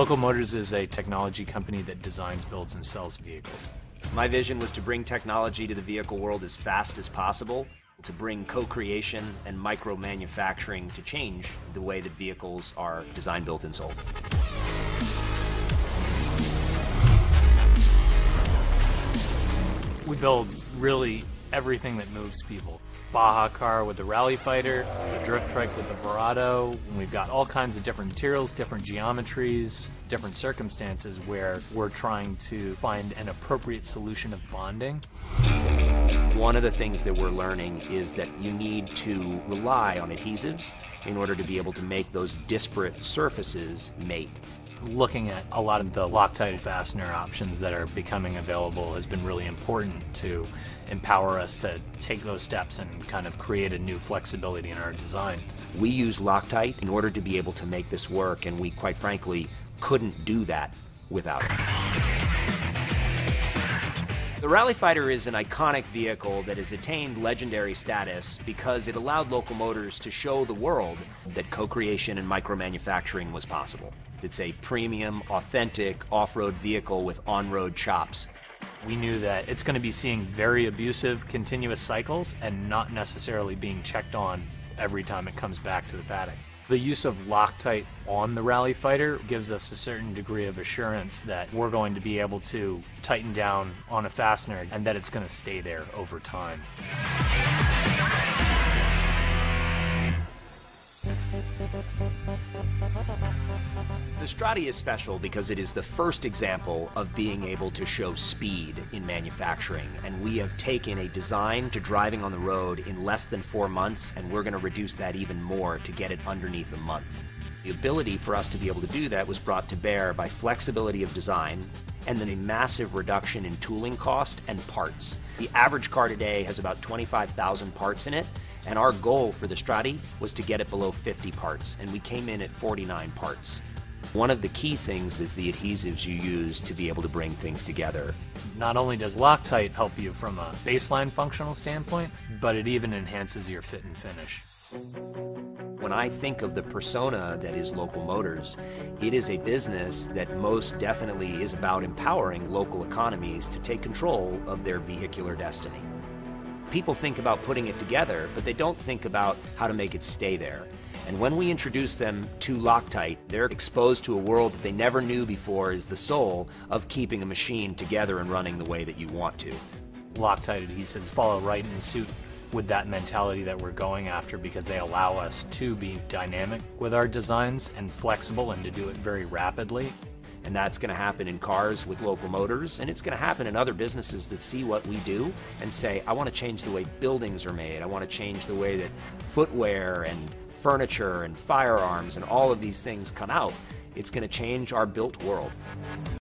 Local Motors is a technology company that designs, builds, and sells vehicles. My vision was to bring technology to the vehicle world as fast as possible, to bring co-creation and micro-manufacturing to change the way that vehicles are designed, built, and sold. We build really everything that moves people. Baja car with the Rally Fighter, the drift trike with the Verado, and we've got all kinds of different materials, different geometries, different circumstances where we're trying to find an appropriate solution of bonding. One of the things that we're learning is that you need to rely on adhesives in order to be able to make those disparate surfaces mate. Looking at a lot of the LOCTITE fastener options that are becoming available has been really important to empower us to take those steps and kind of create a new flexibility in our design. We use LOCTITE in order to be able to make this work, and we, quite frankly, couldn't do that without it. The Rally Fighter is an iconic vehicle that has attained legendary status because it allowed Local Motors to show the world that co-creation and micro-manufacturing was possible. It's a premium, authentic, off-road vehicle with on-road chops. We knew that it's going to be seeing very abusive, continuous cycles and not necessarily being checked on every time it comes back to the paddock. The use of LOCTITE on the Rally Fighter gives us a certain degree of assurance that we're going to be able to tighten down on a fastener and that it's going to stay there over time. The Strati is special because it is the first example of being able to show speed in manufacturing, and we have taken a design to driving on the road in less than 4 months, and we're going to reduce that even more to get it underneath a month. The ability for us to be able to do that was brought to bear by flexibility of design and then a massive reduction in tooling cost and parts. The average car today has about 25,000 parts in it, and our goal for the Strati was to get it below 50 parts, and we came in at 49 parts. One of the key things is the adhesives you use to be able to bring things together. Not only does LOCTITE help you from a baseline functional standpoint, but it even enhances your fit and finish. When I think of the persona that is Local Motors, it is a business that most definitely is about empowering local economies to take control of their vehicular destiny. People think about putting it together, but they don't think about how to make it stay there. And when we introduce them to LOCTITE, they're exposed to a world that they never knew before is the soul of keeping a machine together and running the way that you want to. LOCTITE adhesives follow right in suit with that mentality that we're going after because they allow us to be dynamic with our designs and flexible and to do it very rapidly. And that's going to happen in cars with Local Motors, and it's going to happen in other businesses that see what we do and say, I want to change the way buildings are made. I want to change the way that footwear and furniture and firearms and all of these things come out. It's going to change our built world.